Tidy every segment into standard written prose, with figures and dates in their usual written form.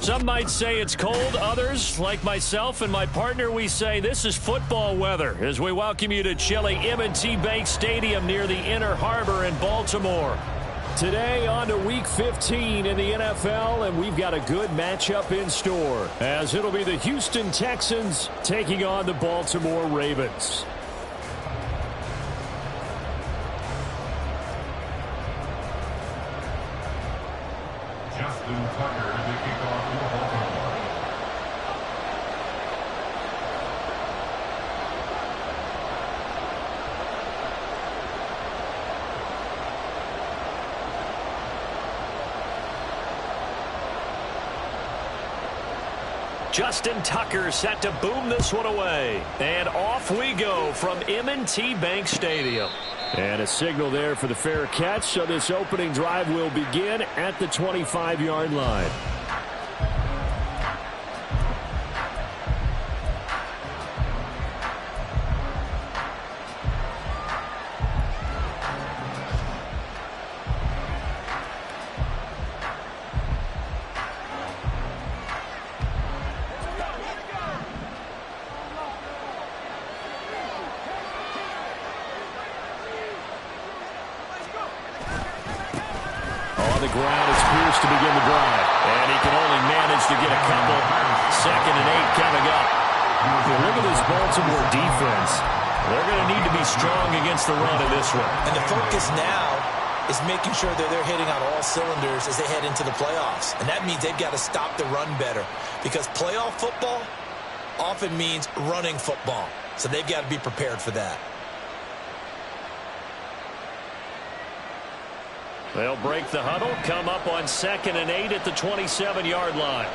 Some might say it's cold. Others, like myself and my partner, we say this is football weather as we welcome you to chilly M&T Bank Stadium near the Inner Harbor in Baltimore. Today on to Week 15 in the NFL, and we've got a good matchup in store as it'll be the Houston Texans taking on the Baltimore Ravens. Justin Tucker to kick off for Baltimore. Justin Tucker set to boom this one away. And off we go from M&T Bank Stadium. And a signal there for the fair catch, so this opening drive will begin at the 25-yard line. The ground is Pierce to begin the drive. And he can only manage to get a couple. 2nd and 8 coming up. Look at this Baltimore defense. They're going to need to be strong against the run in this one. And the focus now is making sure that they're hitting on all cylinders as they head into the playoffs. And that means they've got to stop the run better. Because playoff football often means running football. So they've got to be prepared for that. They'll break the huddle, come up on 2nd and 8 at the 27-yard line.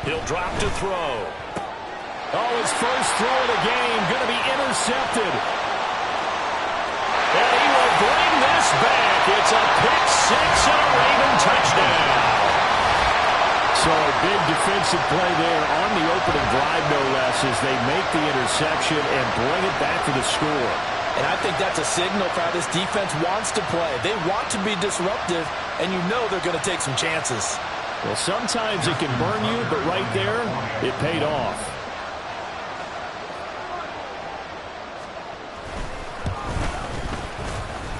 He'll drop to throw. Oh, his first throw of the game going to be intercepted. And he will bring this back. It's a pick six and a Raven touchdown. So a big defensive play there on the opening drive, no less, as they make the interception and bring it back to the score. And I think that's a signal for how this defense wants to play. They want to be disruptive, and you know they're going to take some chances. Well, sometimes it can burn you, but right there, it paid off.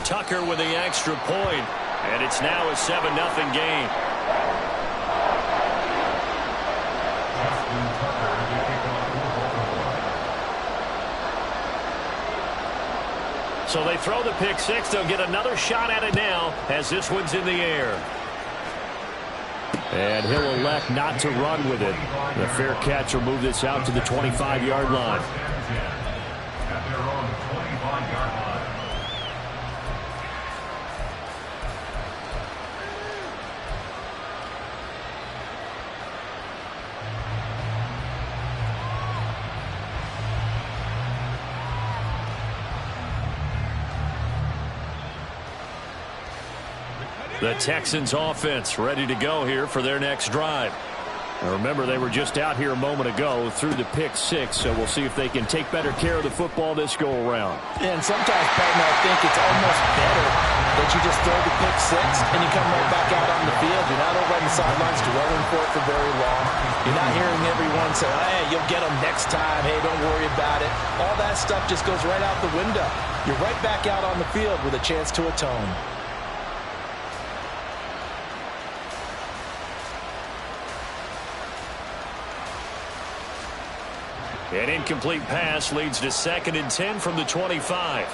Tucker with the extra point, and it's now a 7-0 game. Justin Tucker to kick off for Baltimore. So they throw the pick six. They'll get another shot at it now as this one's in the air. And he'll elect not to run with it. The fair catch will move this out to the 25-yard line. At their own 25-yard line. The Texans offense ready to go here for their next drive. Now remember, they were just out here a moment ago through the pick six, so we'll see if they can take better care of the football this go-around. And sometimes, partner, I think it's almost better that you just throw the pick six and you come right back out on the field. You're not over on the sidelines dwelling for it for very long. You're not hearing everyone say, hey, you'll get them next time. Hey, don't worry about it. All that stuff just goes right out the window. You're right back out on the field with a chance to atone. An incomplete pass leads to 2nd and 10 from the 25.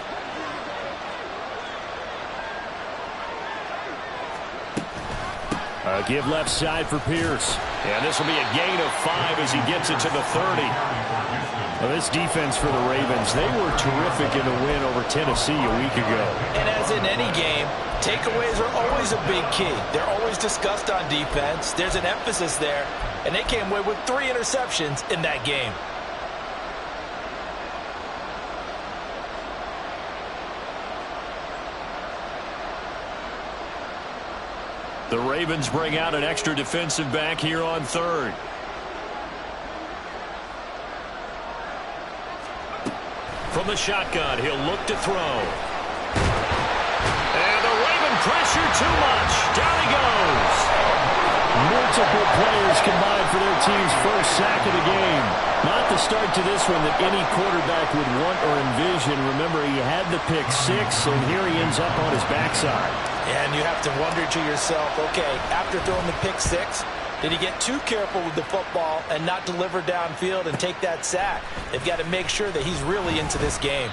A give left side for Pierce. And this will be a gain of 5 as he gets it to the 30. Well, this defense for the Ravens, they were terrific in the win over Tennessee a week ago. And as in any game, takeaways are always a big key. They're always discussed on defense. There's an emphasis there. And they came away with 3 interceptions in that game. The Ravens bring out an extra defensive back here on 3rd. From the shotgun, he'll look to throw. And the Raven pressure too much. Down he goes. Multiple players combined for their team's first sack of the game. Not the start to this one that any quarterback would want or envision. Remember, he had the pick six, and here he ends up on his backside. And you have to wonder to yourself, okay, after throwing the pick six, did he get too careful with the football and not deliver downfield and take that sack? They've got to make sure that he's really into this game.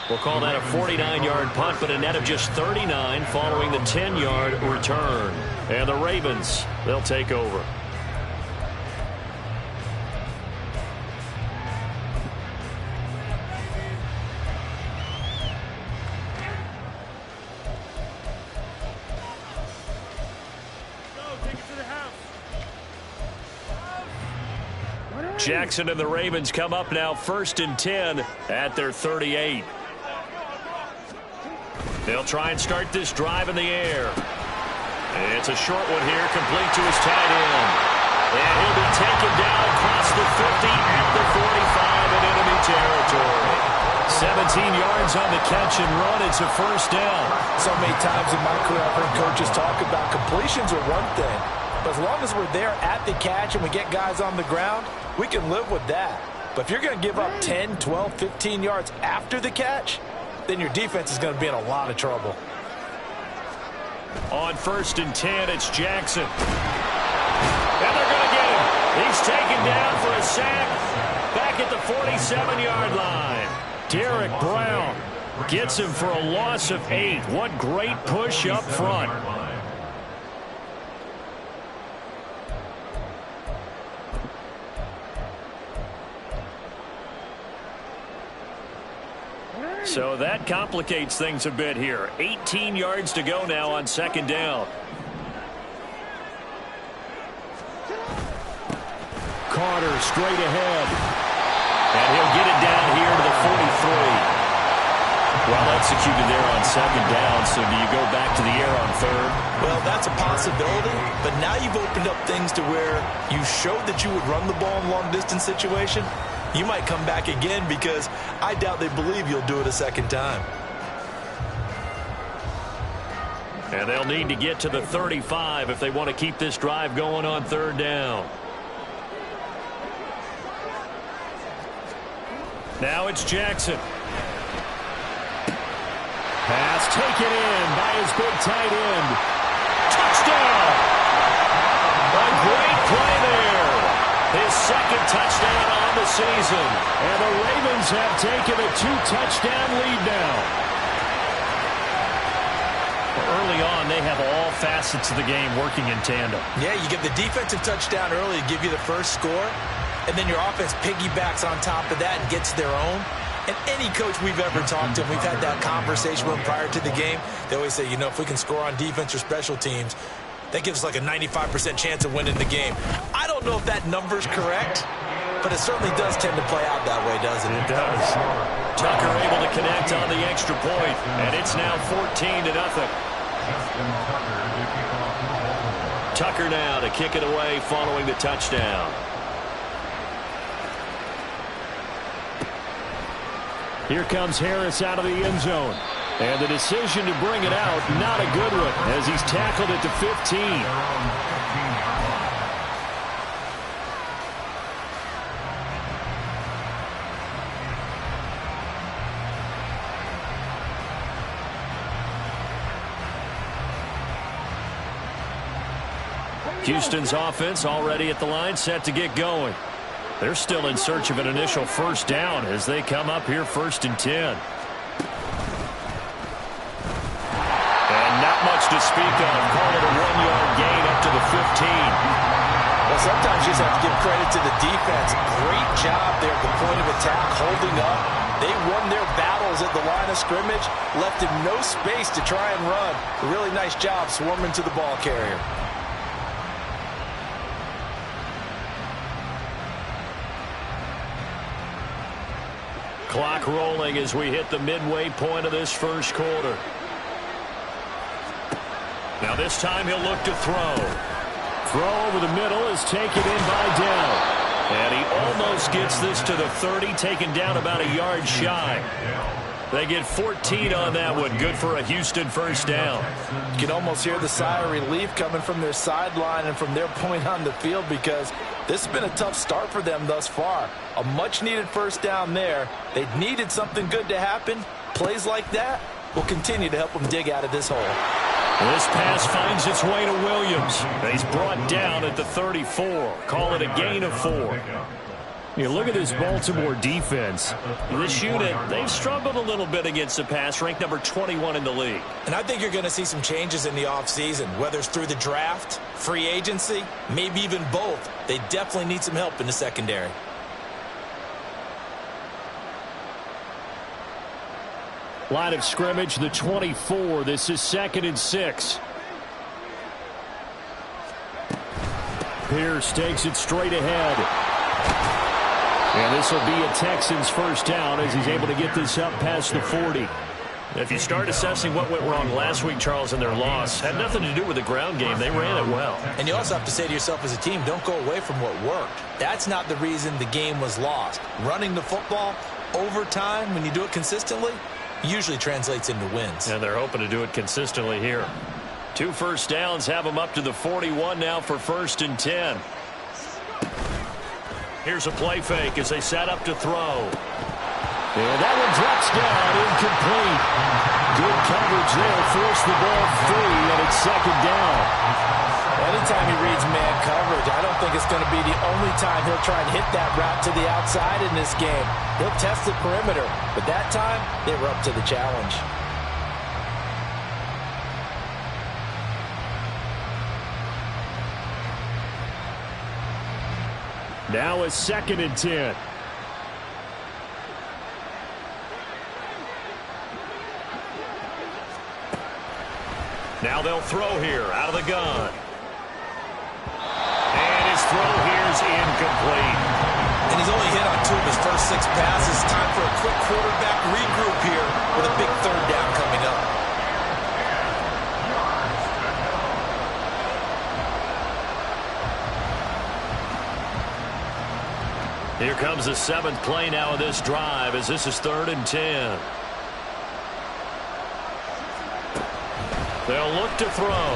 We'll call that a 49-yard punt, but a net of just 39 following the 10-yard return. And the Ravens, they'll take over. Jackson and the Ravens come up now 1st and 10 at their 38. They'll try and start this drive in the air. It's a short one here, complete to his tight end. And he'll be taken down across the 50 at the 45 in enemy territory. 17 yards on the catch and run. It's a first down. So many times in my career I've heard coaches talk about completions are one thing. But as long as we're there at the catch and we get guys on the ground, we can live with that. But if you're going to give up 10, 12, 15 yards after the catch, then your defense is going to be in a lot of trouble. On 1st and 10, it's Jackson. And they're going to get him. He's taken down for a sack back at the 47-yard line. Derek Brown gets him for a loss of 8. What great push up front. So that complicates things a bit here. 18 yards to go now on 2nd down. Carter straight ahead. And he'll get it down here to the 43. Well executed there on 2nd down. So do you go back to the air on 3rd? Well, that's a possibility. But now you've opened up things to where you showed that you would run the ball in long-distance situation. You might come back again because I doubt they believe you'll do it a second time. And they'll need to get to the 35 if they want to keep this drive going on 3rd down. Now it's Jackson. Pass taken in by his big tight end. Touchdown! A great play there. His 2nd touchdown on the season. And the Ravens have taken a 2-touchdown lead now. Early on, they have all facets of the game working in tandem. Yeah, you get the defensive touchdown early to give you the first score, and then your offense piggybacks on top of that and gets their own. And any coach we've ever talked to, we've had that conversation with them prior to the game, they always say, you know, if we can score on defense or special teams, that gives us like a 95% chance of winning the game. I don't know if that number's correct, but it certainly does tend to play out that way, doesn't it? It does. Tucker able to connect on the extra point, and it's now 14-0. Tucker now to kick it away following the touchdown. Here comes Harris out of the end zone. And the decision to bring it out, not a good one, as he's tackled at the 15. Houston's offense already at the line, set to get going. They're still in search of an initial first down as they come up here 1st and 10. Much to speak of. Call it a 1-yard gain up to the 15. Well, sometimes you just have to give credit to the defense. Great job there at the point of attack, holding up. They won their battles at the line of scrimmage, left him no space to try and run. A really nice job swarming to the ball carrier. Clock rolling as we hit the midway point of this first quarter. Now this time he'll look to throw. Throw over the middle is taken in by Dell. And he almost gets this to the 30, taken down about a yard shy. They get 14 on that one. Good for a Houston first down. You can almost hear the sigh of relief coming from their sideline and from their point on the field, because this has been a tough start for them thus far. A much-needed first down there. They needed something good to happen. Plays like that will continue to help them dig out of this hole. This pass finds its way to Williams. He's brought down at the 34. Call it a gain of 4. You look at this Baltimore defense. This unit, they've struggled a little bit against the pass, ranked number 21 in the league. And I think you're going to see some changes in the offseason, whether it's through the draft, free agency, maybe even both. They definitely need some help in the secondary. Line of scrimmage, the 24. This is 2nd and 6. Pierce takes it straight ahead. And this will be a Texans first down as he's able to get this up past the 40. If you start assessing what went wrong last week, Charles, in their loss, had nothing to do with the ground game. They ran it well. And you also have to say to yourself as a team, don't go away from what worked. That's not the reason the game was lost. Running the football over time, when you do it consistently, usually translates into wins. And they're hoping to do it consistently here. 2 first downs have them up to the 41 now for 1st and 10. Here's a play fake as they set up to throw. And that one drops down, incomplete. Good coverage there, forced the ball free, and it's 2nd down. Anytime he reads man coverage, I don't think it's going to be the only time he'll try and hit that route to the outside in this game. He'll test the perimeter, but that time, they were up to the challenge. Now it's 2nd and 10. Now they'll throw here out of the gun. And his throw here is incomplete. And he's only hit on 2 of his first 6 passes. Time for a quick quarterback regroup here with a big 3rd down coming up. Here comes the 7th play now of this drive as this is 3rd and 10. They'll look to throw.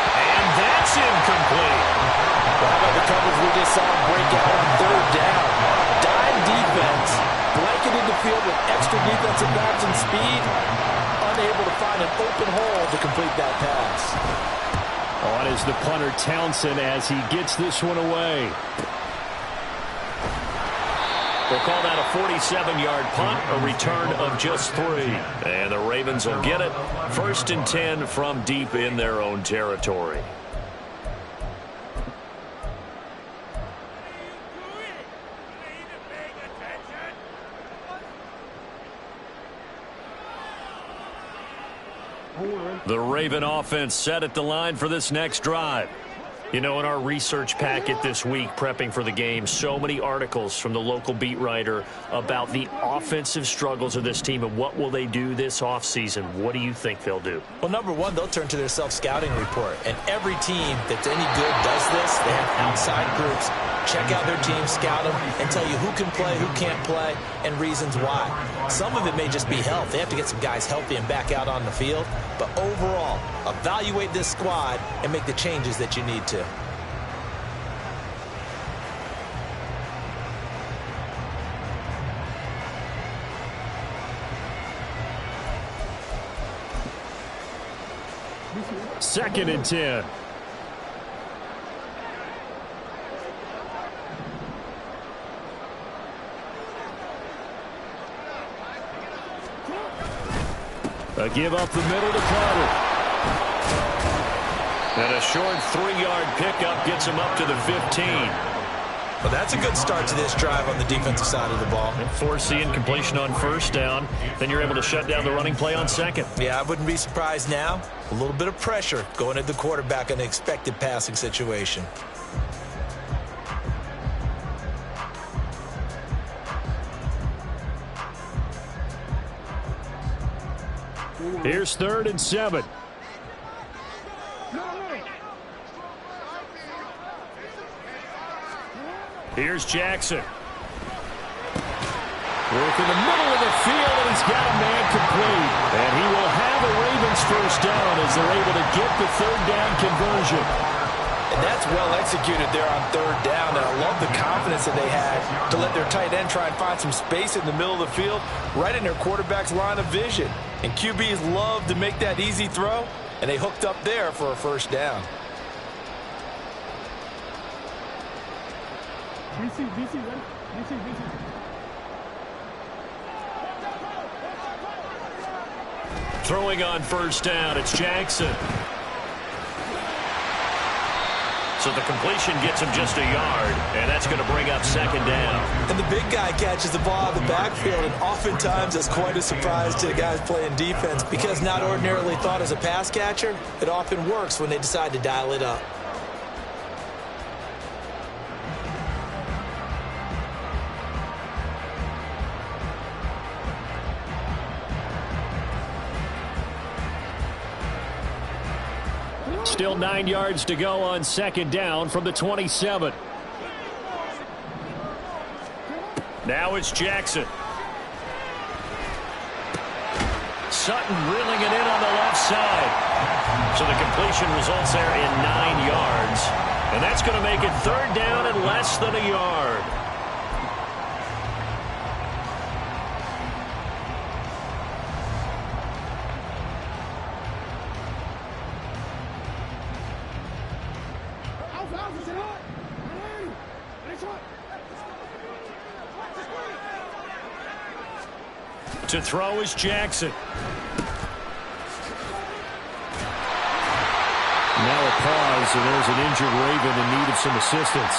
And that's incomplete. Well, how about the coverage we just saw break out on 3rd down? Dime defense, blanketed the field with extra defensive backs and speed, unable to find an open hole to complete that pass. On is the punter Townsend as he gets this one away. They'll call that a 47-yard punt, a return of just 3. And the Ravens will get it. 1st and 10 from deep in their own territory. The Raven offense set at the line for this next drive. You know, in our research packet this week, prepping for the game, so many articles from the local beat writer about the offensive struggles of this team and what will they do this offseason. What do you think they'll do? Well, number one, they'll turn to their self-scouting report. And every team that's any good does this. They have outside groups. Check out their team, scout them, and tell you who can play, who can't play, and reasons why. Some of it may just be health. They have to get some guys healthy and back out on the field. But overall, evaluate this squad and make the changes that you need to. Second and 10. A give up the middle to Carter. And a short 3-yard pickup gets him up to the 15. Well, that's a good start to this drive on the defensive side of the ball. And forcing completion on 1st down. Then you're able to shut down the running play on 2nd. Yeah, I wouldn't be surprised now. A little bit of pressure going at the quarterback in an expected passing situation. Here's 3rd and 7. Here's Jackson. Work in the middle of the field, and he's got a man complete. And he will have a Ravens first down as they're able to get the third down conversion. And that's well executed there on third down. And I love the confidence that they had to let their tight end try and find some space in the middle of the field, right in their quarterback's line of vision. And QBs love to make that easy throw, and they hooked up there for a first down. Throwing on first down, it's Jackson. So the completion gets him just a yard, and that's going to bring up second down. And the big guy catches the ball out of the backfield, and oftentimes that's quite a surprise to the guys playing defense, because not ordinarily thought as a pass catcher, it often works when they decide to dial it up. Still 9 yards to go on second down from the 27. Now it's Jackson. Sutton reeling it in on the left side. So the completion results there in 9 yards. And that's going to make it third down and less than a yard. To throw is Jackson. Now a pause, and there's an injured Raven in need of some assistance.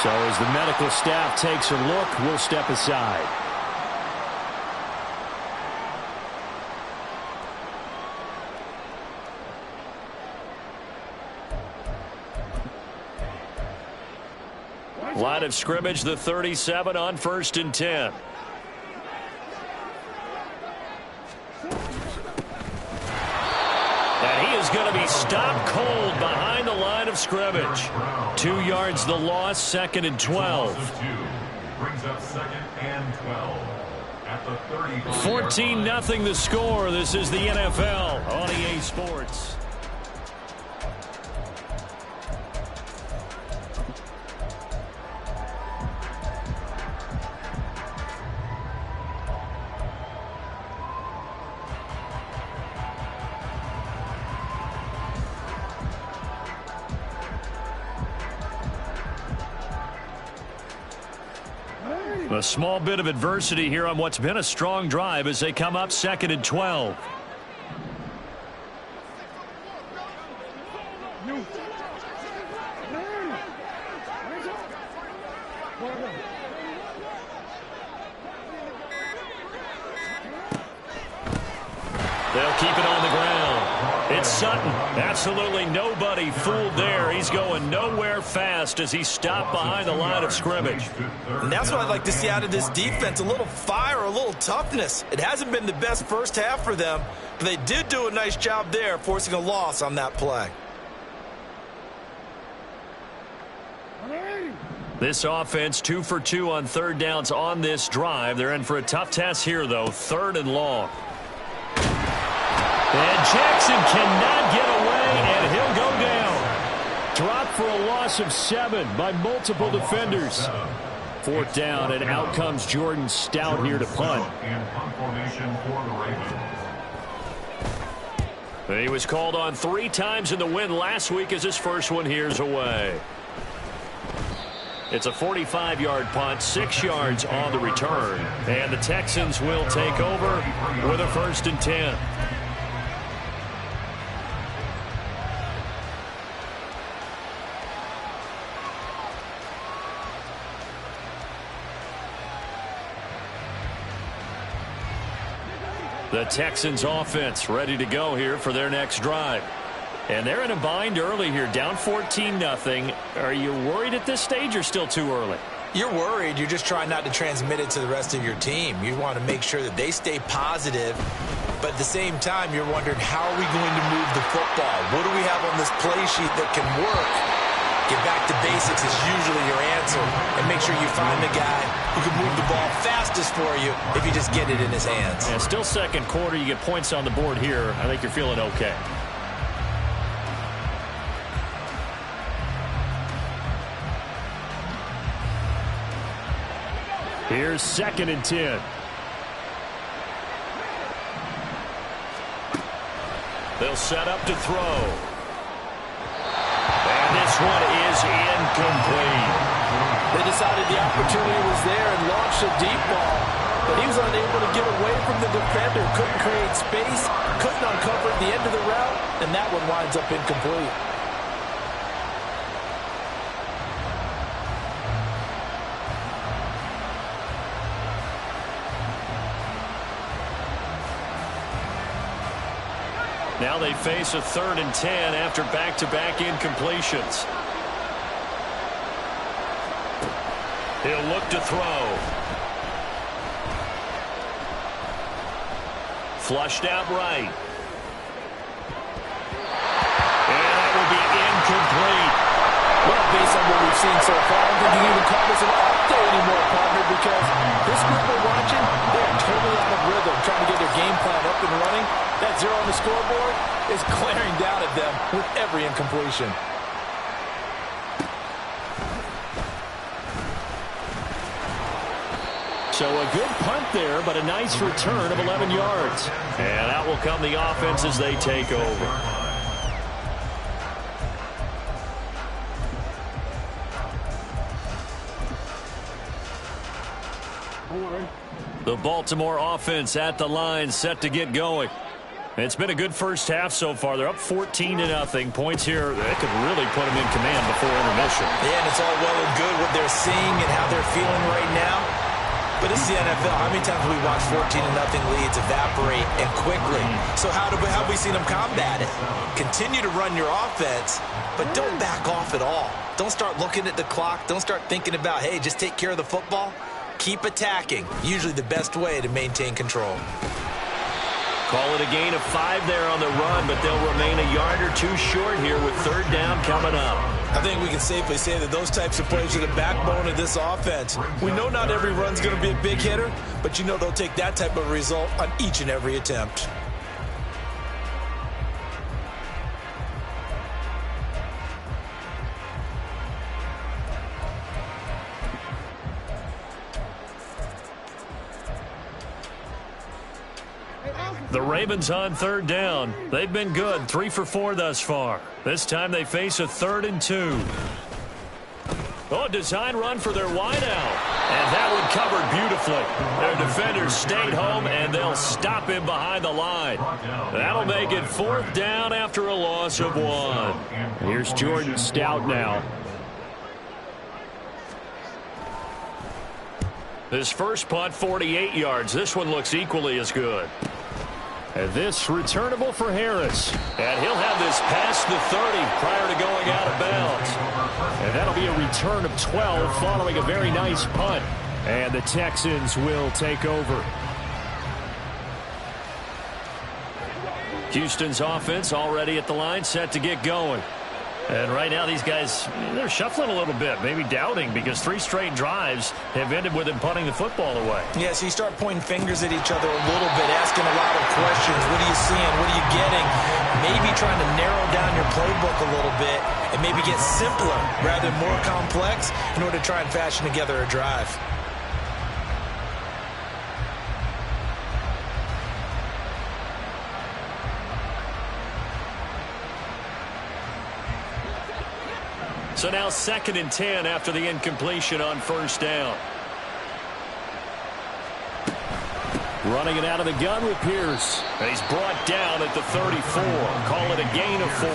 So as the medical staff takes a look, we'll step aside. Line of scrimmage, the 37 on 1st and 10. And he is going to be stopped cold behind the line of scrimmage. 2 yards the loss, 2nd and 12. Brings up 2nd and 12 at the 14-0 the score. This is the NFL on EA Sports. A small bit of adversity here on what's been a strong drive as they come up 2nd and 12. They'll keep it on the ground. It's Sutton. Absolutely nobody fooled there. He's going nowhere fast as he's stopped behind the line of scrimmage. And that's what I'd like to see out of this defense, a little fire, a little toughness. It hasn't been the best first half for them, but they did do a nice job there, forcing a loss on that play. This offense 2 for 2 on third downs on this drive. They're in for a tough test here, though, 3rd and long. And Jackson cannot get away, and he'll go down. Dropped for a loss of 7 by multiple defenders. 4th down, and out comes Jordan Stout here to punt. He was called on 3 times in the win last week as his first one here's away. It's a 45-yard punt, 6 yards on the return. And the Texans will take over with a 1st and 10. The Texans offense ready to go here for their next drive. And they're in a bind early here, down 14-0. Are you worried at this stage or still too early? You're worried. You're just trying not to transmit it to the rest of your team. You want to make sure that they stay positive. But at the same time, you're wondering, how are we going to move the football? What do we have on this play sheet that can work? Get back to basics is usually your answer. And make sure you find the guy who can move the ball fastest for you if you just get it in his hands. Yeah, still second quarter. You get points on the board here. I think you're feeling okay. Here's 2nd and 10. They'll set up to throw. And this one is incomplete. They decided the opportunity was there and launched a deep ball, but he was unable to get away from the defender. Couldn't create space, couldn't uncover the end of the route, and that one winds up incomplete. Now they face a 3rd and 10 after back-to-back incompletions. He'll look to throw. Flushed out right. And that will be incomplete. Well, based on what we've seen so far, I don't think you can even call this an update anymore, partner, because this group we're watching, they're totally out of rhythm, trying to get their game plan up and running. That 0 on the scoreboard is glaring down at them with every incompletion. So a good punt there, but a nice return of 11 yards. And out will come the offense as they take over. The Baltimore offense at the line, set to get going. It's been a good first half so far. They're up 14-0. Points here that could really put them in command before intermission. Yeah, and it's all well and good what they're seeing and how they're feeling right now. But this is the NFL. How many times have we watched 14-0 leads evaporate and quickly? So how have we seen them combat it? Continue to run your offense, but don't back off at all. Don't start looking at the clock. Don't start thinking about, hey, just take care of the football. Keep attacking. Usually the best way to maintain control. Call it a gain of 5 there on the run, but they'll remain a yard or two short here with 3rd down coming up. I think we can safely say that those types of plays are the backbone of this offense. We know not every run's going to be a big hitter, but you know they'll take that type of result on each and every attempt. The Ravens on 3rd down. They've been good, 3 for 4 thus far. This time they face a 3rd and 2. Oh, design run for their wideout. And that one covered beautifully. Their defenders stayed home, and they'll stop him behind the line. That'll make it 4th down after a loss of 1. Here's Jordan Stout now. His first punt, 48 yards. This one looks equally as good. And this returnable for Harris. And he'll have this past the 30 prior to going out of bounds. And that'll be a return of 12 following a very nice punt. And the Texans will take over. Houston's offense already at the line, set to get going. And right now these guys, they're shuffling a little bit, maybe doubting, because 3 straight drives have ended with them punting the football away. Yeah, so you start pointing fingers at each other a little bit, asking a lot of questions. What are you seeing? What are you getting? Maybe trying to narrow down your playbook a little bit and maybe get simpler rather than more complex in order to try and fashion together a drive. So now 2nd and 10 after the incompletion on 1st down. Running it out of the gun with Pierce. And he's brought down at the 34. Call it a gain of 4.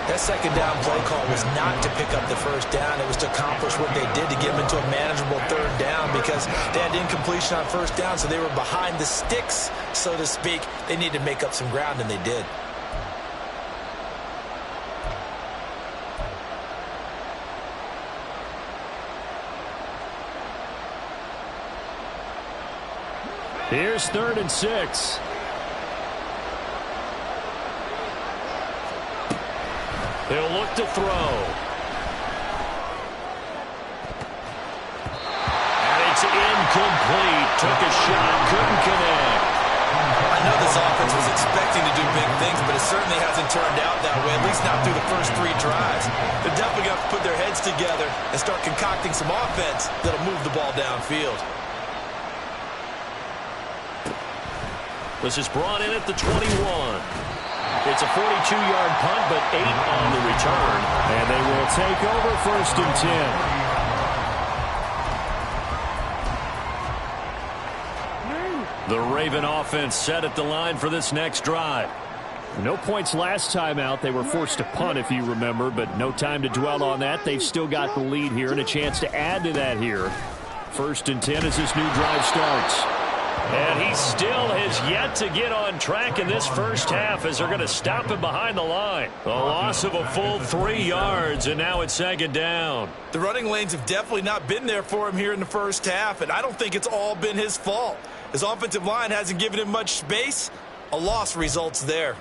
That 2nd down play call was not to pick up the 1st down. It was to accomplish what they did to get them into a manageable 3rd down, because they had incompletion on 1st down, so they were behind the sticks, so to speak. They needed to make up some ground, and they did. Here's 3rd and 6. He'll look to throw. Incomplete. Took a shot, couldn't connect. I know this offense was expecting to do big things, but it certainly hasn't turned out that way, at least not through the first 3 drives. They're definitely going to have to put their heads together and start concocting some offense that'll move the ball downfield. This is brought in at the 21. It's a 42-yard punt, but 8 on the return. And they will take over 1st and 10. The Raven offense set at the line for this next drive. No points last time out. They were forced to punt, if you remember, but no time to dwell on that. They've still got the lead here and a chance to add to that here. 1st and 10 as this new drive starts. And he still has yet to get on track in this first half as they're going to stop him behind the line. A loss of a full 3 yards, and now it's 2nd down. The running lanes have definitely not been there for him here in the first half, and I don't think it's all been his fault. His offensive line hasn't given him much space. A loss results there.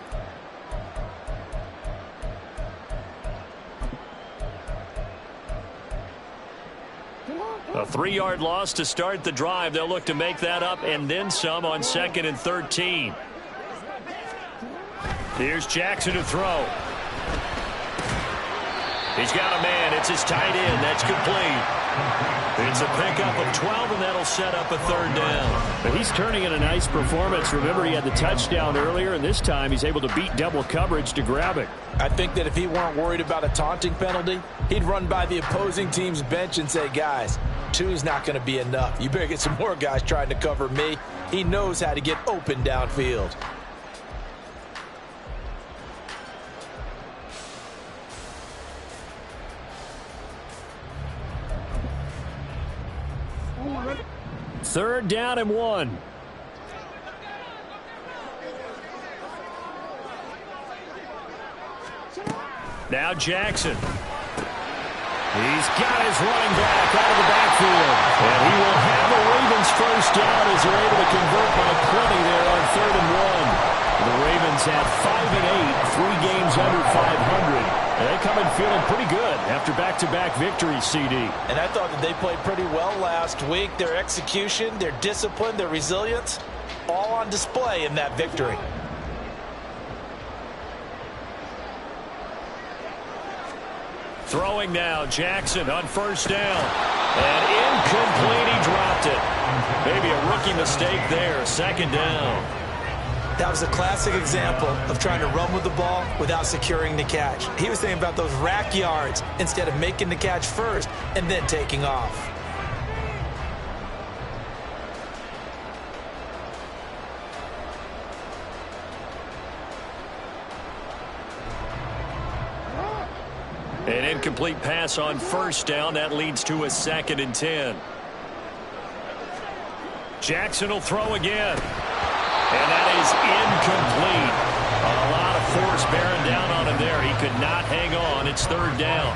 A 3-yard loss to start the drive. They'll look to make that up and then some on 2nd and 13. Here's Jackson to throw. He's got a man. It's his tight end. That's complete. It's a pickup of 12, and that'll set up a 3rd down. But he's turning in a nice performance. Remember, he had the touchdown earlier, and this time he's able to beat double coverage to grab it. I think that if he weren't worried about a taunting penalty, he'd run by the opposing team's bench and say, guys, 2 is not going to be enough. You better get some more guys trying to cover me. He knows how to get open downfield. Third down and 1. Now Jackson. He's got his running back out of the backfield. And he will have the Ravens first down as they're able to convert by plenty there on 3rd and 1. The Ravens have 5-8, 3 games under 500. And they come in feeling pretty good after back-to-back victories, CD. And I thought that they played pretty well last week. Their execution, their discipline, their resilience, all on display in that victory. Throwing now, Jackson on 1st down. And incomplete, he dropped it. Maybe a rookie mistake there, 2nd down. That was a classic example of trying to run with the ball without securing the catch. He was thinking about those rack yards instead of making the catch first and then taking off. An incomplete pass on 1st down. That leads to a 2nd and 10. Jackson will throw again. And that is incomplete. A lot of force bearing down on him there. He could not hang on. It's 3rd down.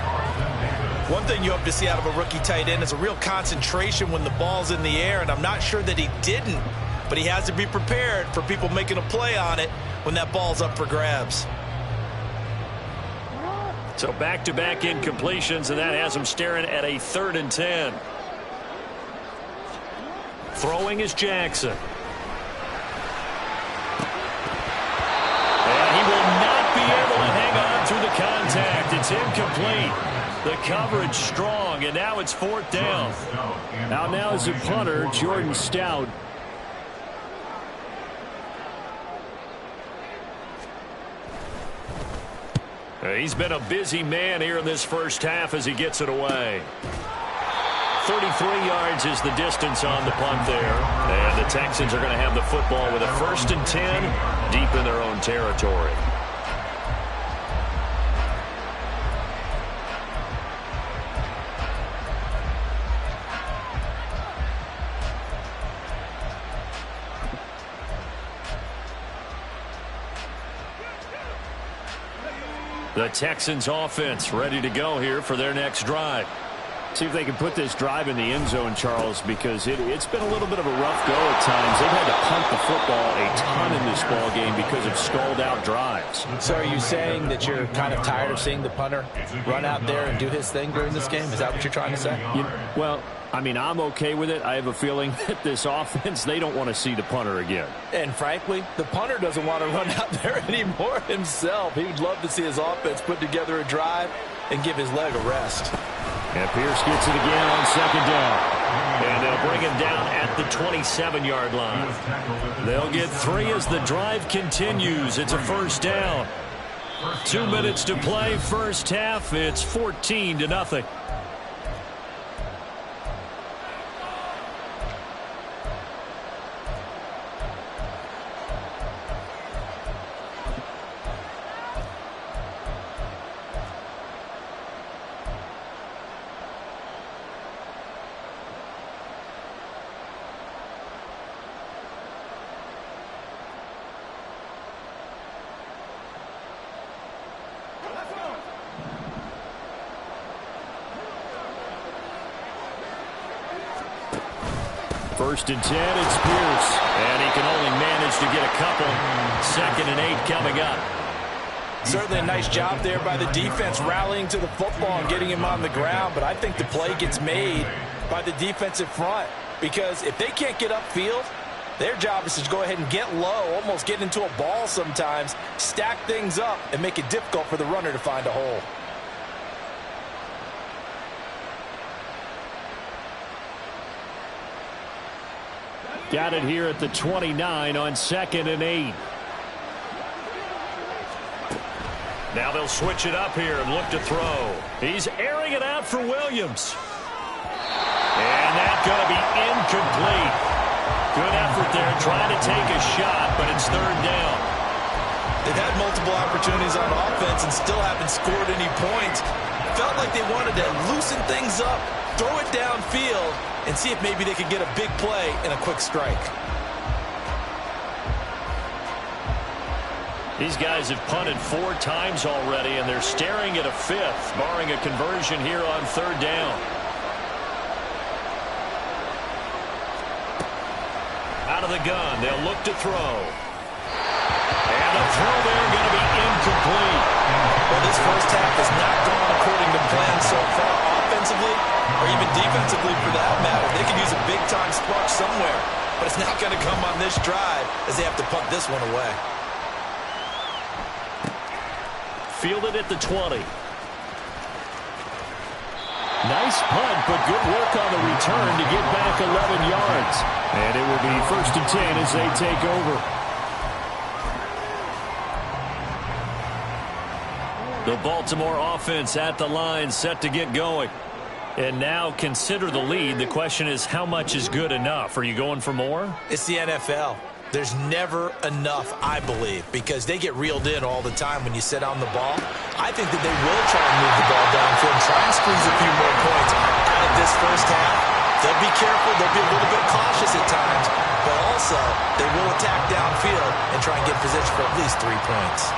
One thing you hope to see out of a rookie tight end is a real concentration when the ball's in the air, and I'm not sure that he didn't, but he has to be prepared for people making a play on it when that ball's up for grabs. So back-to-back incompletions, and that has him staring at a 3rd and 10. Throwing is Jackson. And he will not be able to hang on through the contact. It's incomplete. The coverage strong, and now it's 4th down. Now is the punter, Jordan Stout. He's been a busy man here in this first half as he gets it away. 33 yards is the distance on the punt there. And the Texans are going to have the football with a 1st and 10 deep in their own territory. The Texans offense ready to go here for their next drive. See if they can put this drive in the end zone, Charles, because it's been a little bit of a rough go at times. They've had to punt the football a ton in this ball game because of stalled-out drives. So are you saying that you're kind of tired of seeing the punter run out there and do his thing during this game? Is that what you're trying to say? Well, I mean, I'm okay with it. I have a feeling that this offense, they don't want to see the punter again. And frankly, the punter doesn't want to run out there anymore himself. He would love to see his offense put together a drive and give his leg a rest. And Pierce gets it again on second down. And they'll bring him down at the 27-yard line. They'll get 3 as the drive continues. It's a first down. 2 minutes to play, first half. It's 14-0. First and 10, it's Pierce. And he can only manage to get a couple. 2nd and 8 coming up. Certainly a nice job there by the defense rallying to the football and getting him on the ground. But I think the play gets made by the defensive front. Because if they can't get upfield, their job is to go ahead and get low, almost get into a ball sometimes, stack things up, and make it difficult for the runner to find a hole. Got it here at the 29 on 2nd and 8. Now they'll switch it up here and look to throw. He's airing it out for Williams. And that's going to be incomplete. Good effort there trying to take a shot, but it's 3rd down. They've had multiple opportunities on offense and still haven't scored any points. Felt like they wanted to loosen things up, throw it downfield, and see if maybe they could get a big play and a quick strike. These guys have punted 4 times already, and they're staring at a 5th, barring a conversion here on 3rd down. Out of the gun, they'll look to throw. And the throw there going to be incomplete. Well, this first half has not gone according to plan so far, offensively or even defensively for that matter. They could use a big-time spark somewhere, but it's not going to come on this drive as they have to punt this one away. Fielded at the 20. Nice punt, but good work on the return to get back 11 yards. And it will be 1st and 10 as they take over. The Baltimore offense at the line, set to get going. And now consider the lead. The question is, how much is good enough? Are you going for more? It's the NFL. There's never enough, I believe, because they get reeled in all the time when you sit on the ball. I think that they will try and move the ball downfield and try and squeeze a few more points out of this first half. They'll be careful. They'll be a little bit cautious at times, but also they will attack downfield and try and get position for at least 3 points.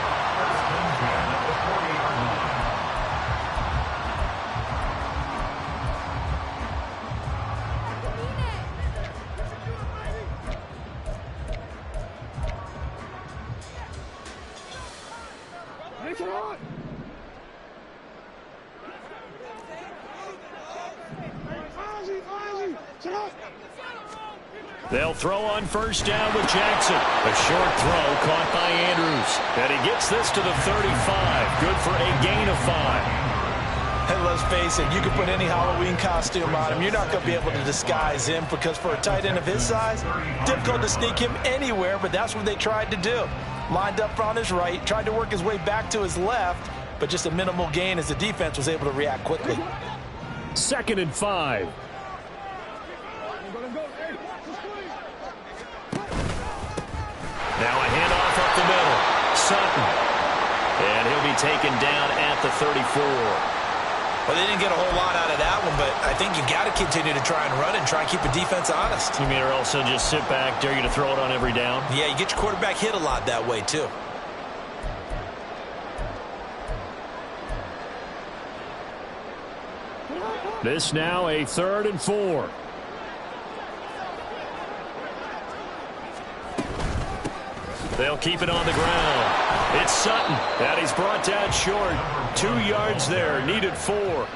They'll throw on 1st down with Jackson. A short throw caught by Andrews. And he gets this to the 35. Good for a gain of 5. And let's face it, you can put any Halloween costume on him. You're not going to be able to disguise him because for a tight end of his size, difficult to sneak him anywhere, but that's what they tried to do. Lined up on his right, tried to work his way back to his left, but just a minimal gain as the defense was able to react quickly. 2nd and 5. Now a handoff up the middle. Sutton. And he'll be taken down at the 34. Well, they didn't get a whole lot out of that one, but I think you got to continue to try and run and try and keep the defense honest. You mean or also just sit back, dare you to throw it on every down? Yeah, you get your quarterback hit a lot that way, too. This now a 3rd and 4. They'll keep it on the ground. It's Sutton, and he's brought down short. 2 yards there, needed 4.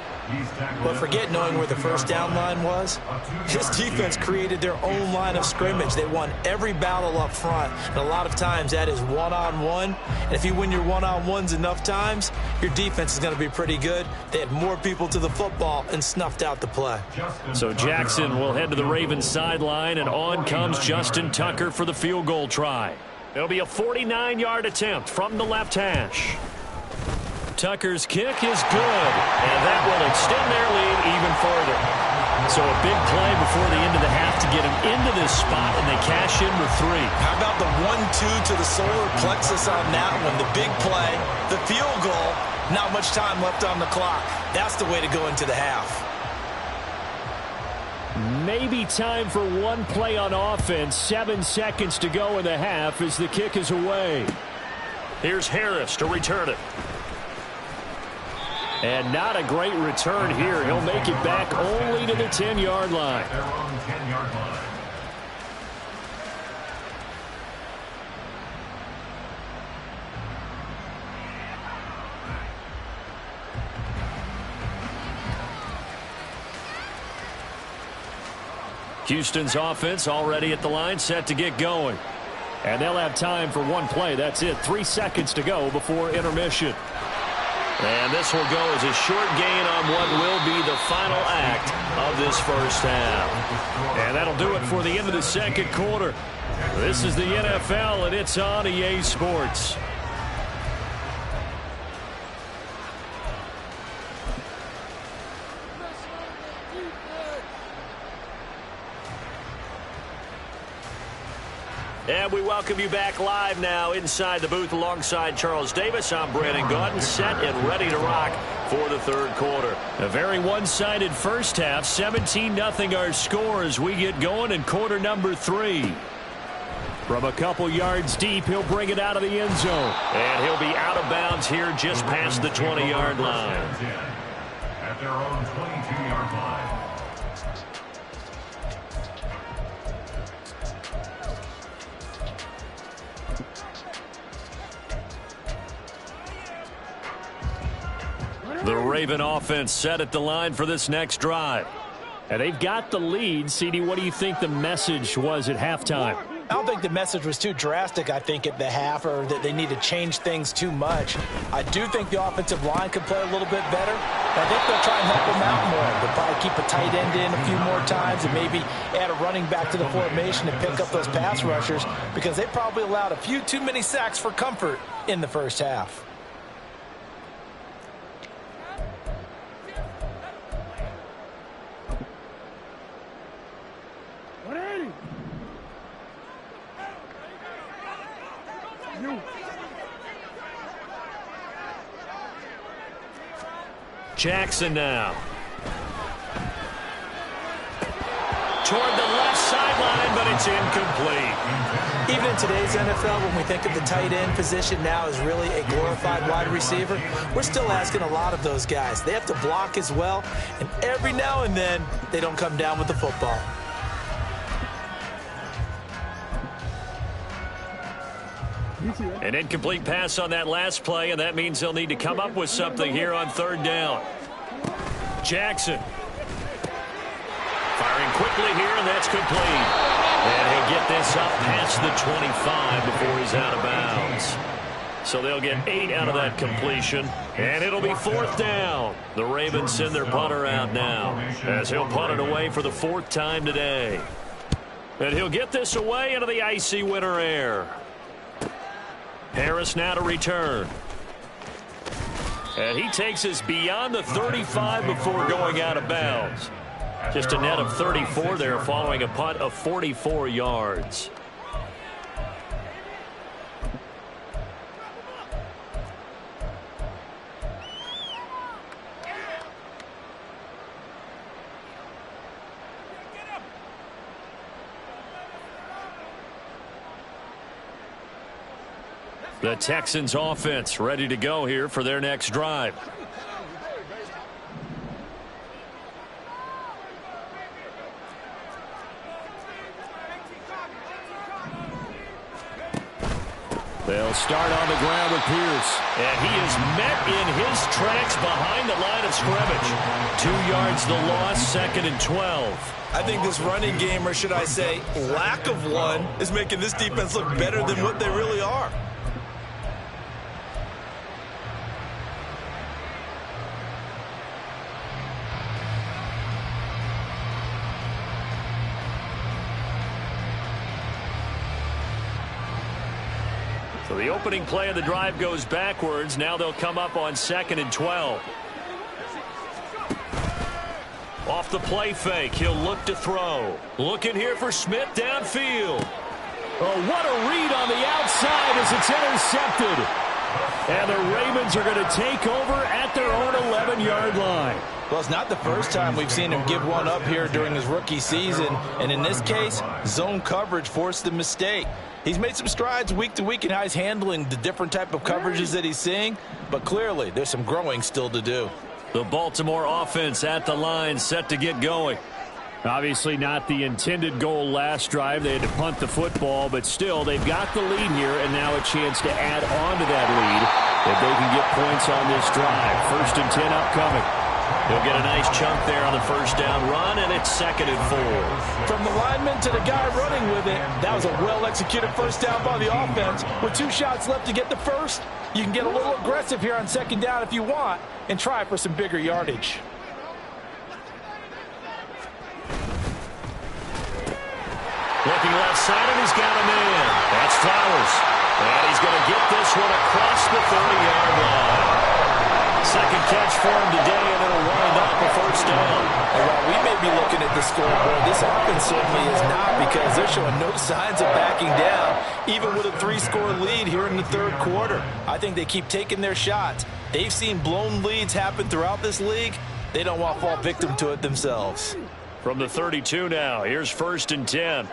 But forget knowing where the first down line was. This defense created their own line of scrimmage. They won every battle up front, and a lot of times that is one-on-one. And if you win your one-on-ones enough times, your defense is going to be pretty good. They had more people to the football and snuffed out the play. So Jackson will head to the Ravens sideline, and on comes Justin Tucker for the field goal try. It'll be a 49-yard attempt from the left hash. Tucker's kick is good, and that will extend their lead even further. So a big play before the end of the half to get them into this spot, and they cash in with 3. How about the 1-2 to the solar plexus on that one? The big play, the field goal, not much time left on the clock. That's the way to go into the half. Maybe time for one play on offense. 7 seconds to go in the half as the kick is away. Here's Harris to return it. And not a great return here. He'll make it back only to the 10-yard line. Their own 10-yard line. Houston's offense already at the line, set to get going. And they'll have time for one play. That's it. 3 seconds to go before intermission. And this will go as a short gain on what will be the final act of this first half. And that'll do it for the end of the second quarter. This is the NFL, and it's on EA Sports. And we welcome you back live now inside the booth alongside Charles Davis. I'm Brandon Gaudin, set and ready to rock for the third quarter. A very one-sided first half, 17-0 our score as we get going in quarter number 3. From a couple yards deep, he'll bring it out of the end zone. And he'll be out of bounds here just past the 20-yard line. At their own 22-yard line. The Raven offense set at the line for this next drive. And they've got the lead. CD, what do you think the message was at halftime? I don't think the message was too drastic, I think, at the half, or that they need to change things too much. I do think the offensive line could play a little bit better. I think they'll try and help them out more. They'll probably keep a tight end in a few more times and maybe add a running back to the formation and pick up those pass rushers, because they probably allowed a few too many sacks for comfort in the first half. Jackson now. Toward the left sideline, but it's incomplete. Even in today's NFL, when we think of the tight end position now as really a glorified wide receiver, we're still asking a lot of those guys. They have to block as well, and every now and then, they don't come down with the football. An incomplete pass on that last play, and that means they'll need to come up with something here on third down. Jackson. Firing quickly here, and that's complete. And he'll get this up past the 25 before he's out of bounds. So they'll get 8 out of that completion, and it'll be fourth down. The Ravens send their punter out now, as he'll punt it away for the 4th time today. And he'll get this away into the icy winter air. Harris now to return. And he takes us beyond the 35 before going out of bounds. Just a net of 34 there following a punt of 44 yards. The Texans offense ready to go here for their next drive. They'll start on the ground with Pierce. And he is met in his tracks behind the line of scrimmage. 2 yards the loss, 2nd and 12. I think this running game, or should I say lack of one, is making this defense look better than what they really are. So the opening play of the drive goes backwards. Now they'll come up on 2nd and 12. Off the play fake, he'll look to throw. Looking here for Smith downfield. Oh, what a read on the outside as it's intercepted. And the Ravens are going to take over at their own 11-yard line. Well, it's not the first time we've seen him give one up here during his rookie season. And in this case, zone coverage forced the mistake. He's made some strides week to week in how he's handling the different type of coverages that he's seeing. But clearly, there's some growing still to do. The Baltimore offense at the line, set to get going. Obviously not the intended goal last drive. They had to punt the football, but still, they've got the lead here, and now a chance to add on to that lead if they can get points on this drive. 1st and 10 upcoming. He'll get a nice chunk there on the first down run, and it's 2nd and 4. From the lineman to the guy running with it, that was a well-executed first down by the offense. With 2 shots left to get the first, you can get a little aggressive here on 2nd down if you want and try for some bigger yardage. Looking left side, and he's got him in. That's Flowers. And he's going to get this one across the 30-yard line. 2nd catch for him today, and it'll wind up a first down. And while we may be looking at the scoreboard, this offense certainly is not, because they're showing no signs of backing down, even with a 3-score lead here in the 3rd quarter. I think they keep taking their shots. They've seen blown leads happen throughout this league. They don't want to fall victim to it themselves. From the 32 now, here's 1st and 10.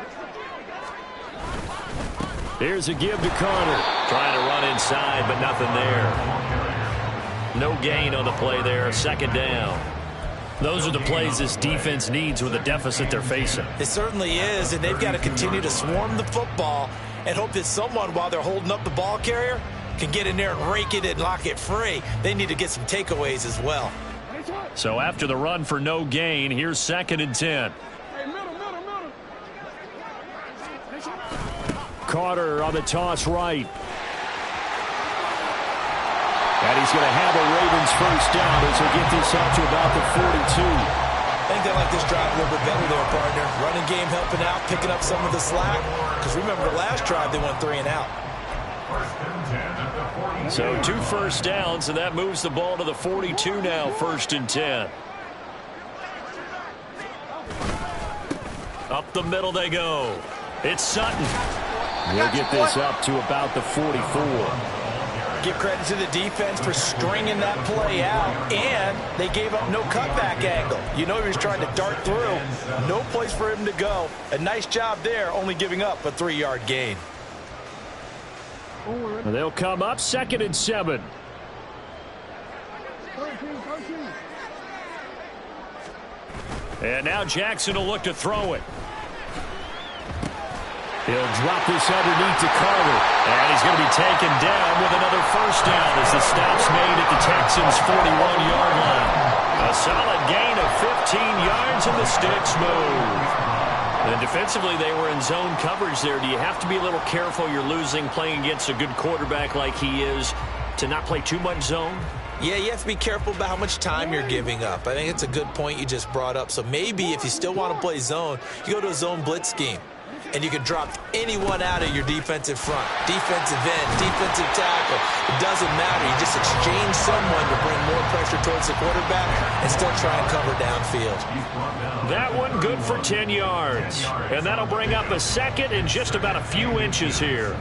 Here's a give to Carter. Trying to run inside, but nothing there. No gain on the play there, 2nd down. Those are the plays this defense needs with the deficit they're facing. It certainly is, and they've got to continue to swarm the football and hope that someone, while they're holding up the ball carrier, can get in there and rake it and lock it free. They need to get some takeaways as well. So after the run for no gain, here's 2nd and 10. Carter on the toss right. And he's going to have a Ravens first down as he'll get this out to about the 42. I think they like this drive a little bit better there, partner. Running game helping out, picking up some of the slack. Because remember, the last drive they went 3 and out. So 2 first downs, and that moves the ball to the 42 now, 1st and 10. Up the middle they go. It's Sutton. We'll get this up to about the 44. Give credit to the defense for stringing that play out, and they gave up no cutback angle. You know he was trying to dart through. No place for him to go. A nice job there, only giving up a 3-yard gain. They'll come up 2nd and 7. And now Jackson will look to throw it. He'll drop this underneath to Carter. And he's going to be taken down with another first down as the stop's made at the Texans' 41-yard line. A solid gain of 15 yards, and the sticks move. And defensively, they were in zone coverage there. Do you have to be a little careful? You're losing playing against a good quarterback like he is to not play too much zone? Yeah, you have to be careful about how much time you're giving up. I think it's a good point you just brought up. So maybe if you still want to play zone, you go to a zone blitz scheme. And you can drop anyone out of your defensive front. Defensive end, defensive tackle. It doesn't matter. You just exchange someone to bring more pressure towards the quarterback and still try and cover downfield. That one good for 10 yards. And that'll bring up a 2nd and just about a few inches here.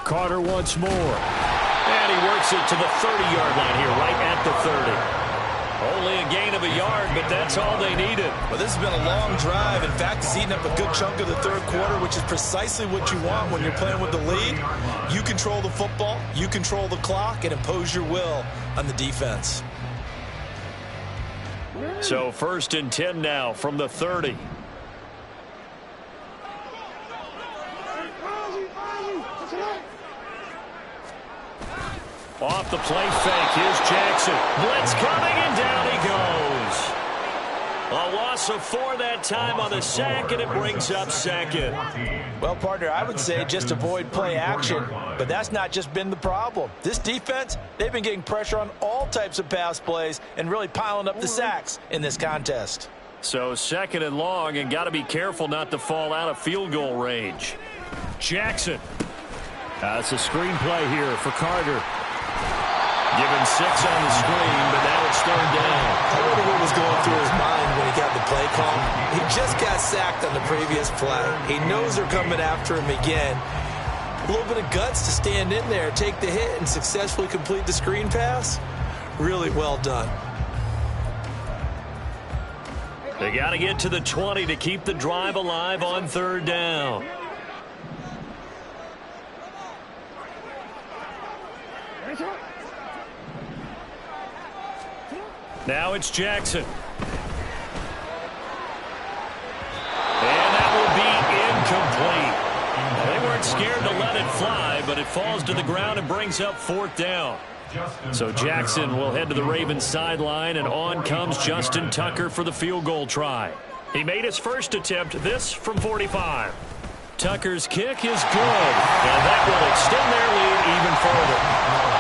Carter once more. And he works it to the 30-yard line here, right at the 30. Only a gain of a yard, but that's all they needed. Well, this has been a long drive. In fact, it's eaten up a good chunk of the third quarter, which is precisely what you want when you're playing with the lead. You control the football, you control the clock, and impose your will on the defense. So 1st and 10 now from the 30. Off the play fake, here's Jackson. Blitz coming, and down he goes. A loss of 4 that time on the sack, and it brings up 2nd. Well, partner, I would say just avoid play action, but that's not just been the problem. This defense, they've been getting pressure on all types of pass plays and really piling up the sacks in this contest. So 2nd and long, and got to be careful not to fall out of field goal range. Jackson. It's a screen play here for Carter. Given 6 on the screen, but now it's 3rd down. I wonder what was going through his mind when he got the play call. He just got sacked on the previous play. He knows they're coming after him again. A little bit of guts to stand in there, take the hit, and successfully complete the screen pass. Really well done. They got to get to the 20 to keep the drive alive on 3rd down. Now it's Jackson. And that will be incomplete. They weren't scared to let it fly, but it falls to the ground and brings up 4th down. So Jackson will head to the Ravens sideline, and on comes Justin Tucker for the field goal try. He made his first attempt, this from 45. Tucker's kick is good, and that will extend their lead even further.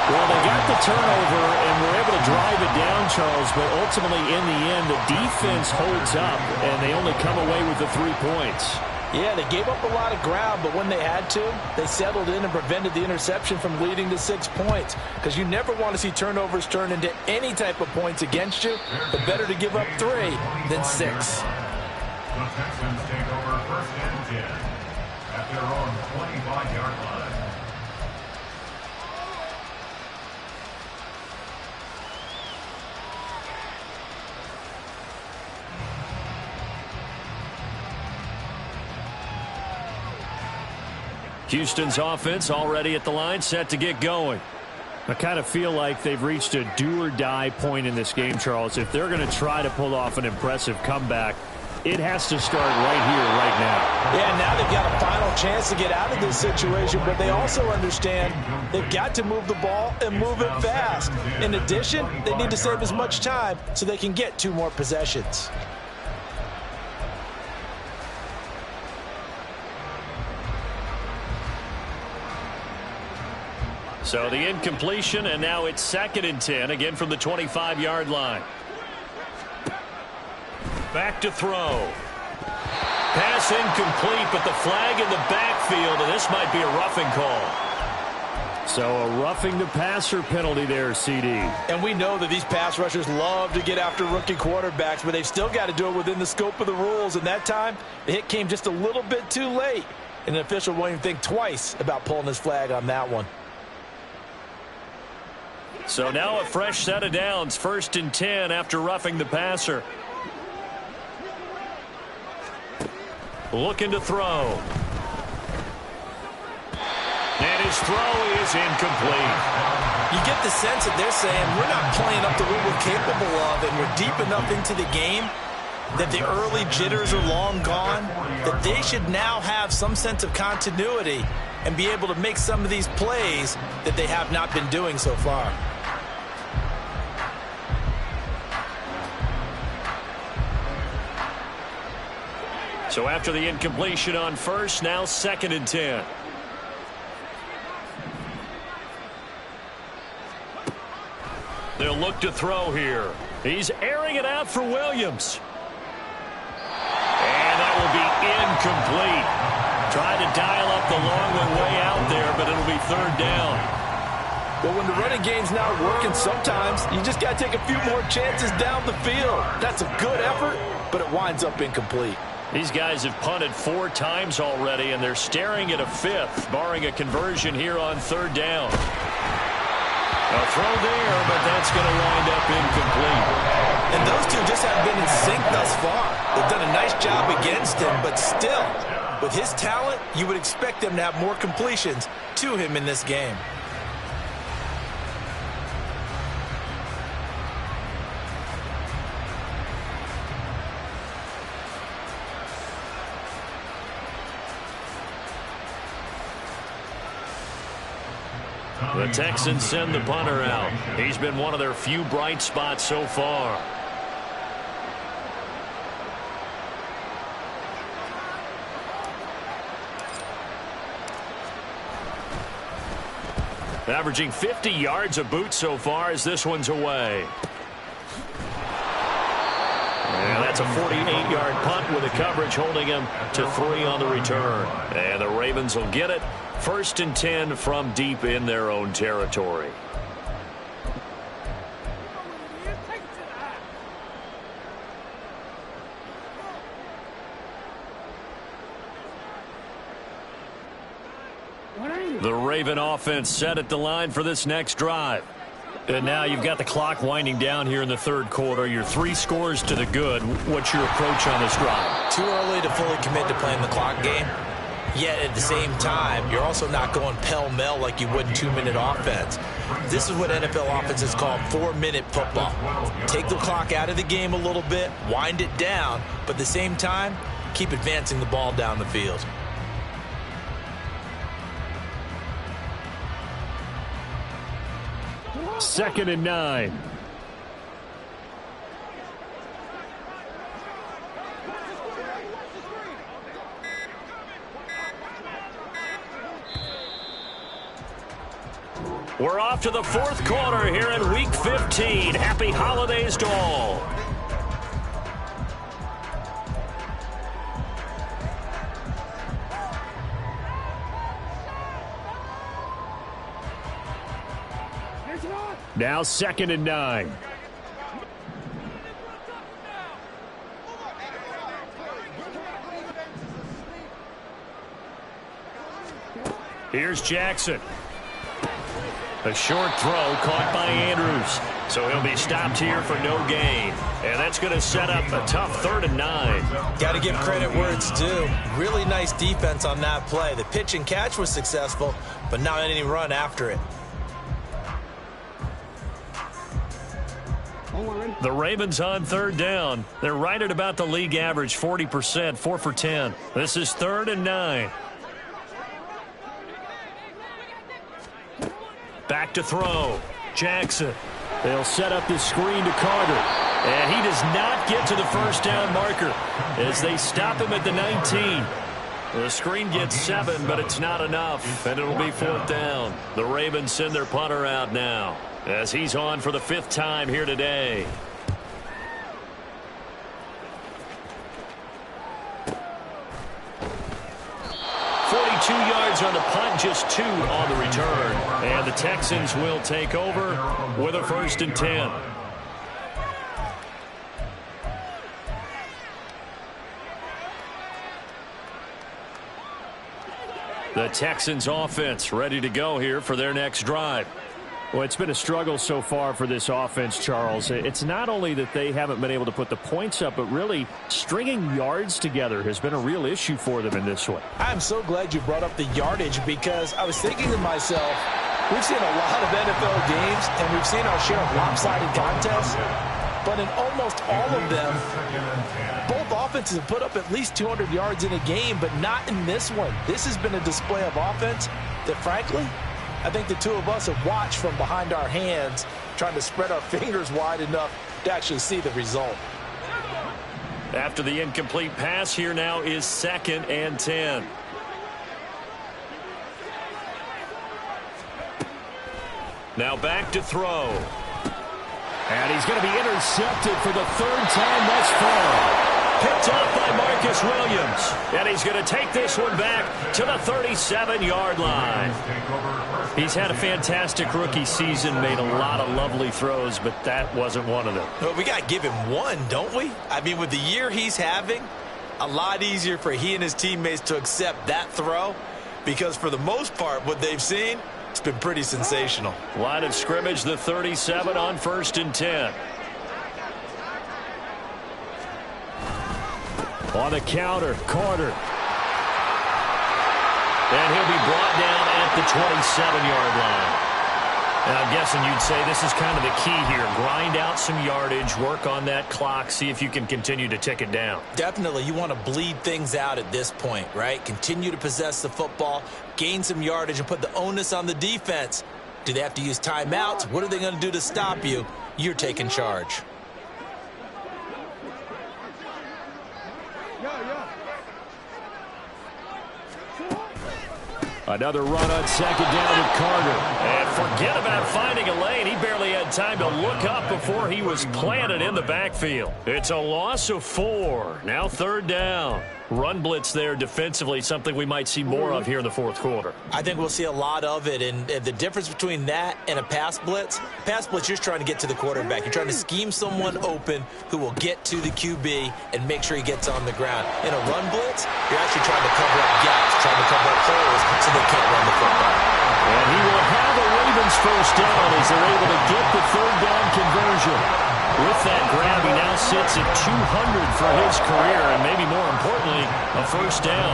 Well, they got the turnover and were able to drive it down, Charles, but ultimately in the end, the defense holds up, and they only come away with the 3 points. Yeah, they gave up a lot of ground, but when they had to, they settled in and prevented the interception from leading to 6 points. Because you never want to see turnovers turn into any type of points against you, but better to give up 3 than 6. The Texans take over 1st and 10 at their own 25-yard line. Houston's offense already at the line, set to get going. I kind of feel like they've reached a do-or-die point in this game, Charles. If they're going to try to pull off an impressive comeback, it has to start right here, right now. Yeah, now they've got a final chance to get out of this situation, but they also understand they've got to move the ball and move it fast. In addition, they need to save as much time so they can get 2 more possessions. So the incompletion, and now it's 2nd and 10, again from the 25-yard line. Back to throw. Pass incomplete, but the flag in the backfield, and this might be a roughing call. So a roughing the passer penalty there, CD. And we know that these pass rushers love to get after rookie quarterbacks, but they've still got to do it within the scope of the rules. And that time, the hit came just a little bit too late. And an official won't even think twice about pulling his flag on that one. So now a fresh set of downs, 1st and 10 after roughing the passer. Looking to throw. And his throw is incomplete. You get the sense that they're saying we're not playing up to what we're capable of, and we're deep enough into the game that the early jitters are long gone, that they should now have some sense of continuity and be able to make some of these plays that they have not been doing so far. So after the incompletion on 1st, now 2nd and 10. They'll look to throw here. He's airing it out for Williams. And that will be incomplete. Tried to dial up the long way out there, but it'll be 3rd down. Well, when the running game's not working, sometimes you just got to take a few more chances down the field. That's a good effort, but it winds up incomplete. These guys have punted 4 times already, and they're staring at a 5th, barring a conversion here on 3rd down. A throw there, but that's going to wind up incomplete. And those just haven't been in sync thus far. They've done a nice job against him, but still, with his talent, you would expect them to have more completions to him in this game. The Texans send the punter out. He's been one of their few bright spots so far. Averaging 50 yards a boot so far as this one's away. And that's a 48-yard punt with the coverage holding him to 3 on the return. And the Ravens will get it. 1st and 10 from deep in their own territory. The Raven offense set at the line for this next drive. And now you've got the clock winding down here in the 3rd quarter. You're 3 scores to the good. What's your approach on this drive? Too early to fully commit to playing the clock game. Yet at the same time, you're also not going pell-mell like you would in 2-minute offense. This is what NFL offenses call 4-minute football. Take the clock out of the game a little bit, wind it down, but at the same time, keep advancing the ball down the field. Second and 9. We're off to the 4th quarter here in Week 15. Happy holidays to all. Now 2nd and 9. Here's Jackson. A short throw caught by Andrews. So he'll be stopped here for no gain. And that's going to set up a tough 3rd and 9. Got to give credit where it's due. Really nice defense on that play. The pitch and catch was successful, but not any run after it. The Ravens on 3rd down. They're right at about the league average, 40%, 4 for 10. This is 3rd and 9. Back to throw. Jackson. They'll set up the screen to Carter. And he does not get to the 1st down marker as they stop him at the 19. The screen gets 7, but it's not enough, and it'll be 4th down. The Ravens send their punter out now as he's on for the 5th time here today. Yards on the punt, just 2 on the return. And the Texans will take over with a 1st and 10. The Texans offense ready to go here for their next drive. Well, it's been a struggle so far for this offense, Charles. It's not only that they haven't been able to put the points up, but really stringing yards together has been a real issue for them in this one. I'm so glad you brought up the yardage because I was thinking to myself, we've seen a lot of NFL games and we've seen our share of lopsided contests, but in almost all of them, both offenses have put up at least 200 yards in a game, but not in this one. This has been a display of offense that, frankly, I think the two of us have watched from behind our hands, trying to spread our fingers wide enough to actually see the result. After the incomplete pass, here now is 2nd and 10. Now back to throw. And he's going to be intercepted for the 3rd time thus far. Picked off by Marcus Williams. And he's going to take this one back to the 37-yard line. He's had a fantastic rookie season, made a lot of lovely throws, but that wasn't one of them. Well, we got to give him one, don't we? I mean, with the year he's having, a lot easier for he and his teammates to accept that throw because for the most part, what they've seen, it's been pretty sensational. Line of scrimmage, the 37 on 1st and 10. On the counter, Carter. And he'll be brought down at the 27-yard line. And I'm guessing you'd say this is kind of the key here. Grind out some yardage, work on that clock, see if you can continue to tick it down. Definitely. You want to bleed things out at this point, right? Continue to possess the football, gain some yardage, and put the onus on the defense. Do they have to use timeouts? What are they going to do to stop you? You're taking charge. Another run on second down with Carter. And forget about finding a lane. He barely had time to look up before he was planted in the backfield. It's a loss of 4. Now third down. Run blitz there defensively, something we might see more of here in the fourth quarter. I think we'll see a lot of it, and the difference between that and a pass blitz, you're just trying to get to the quarterback. You're trying to scheme someone open who will get to the QB and make sure he gets on the ground. In a run blitz, you're actually trying to cover up gaps, trying to cover up holes so they can't run the football. And he will have a Ravens first down as they're able to get the third down conversion. With that grab, he now sits at 200 for his career, and maybe more importantly, a first down.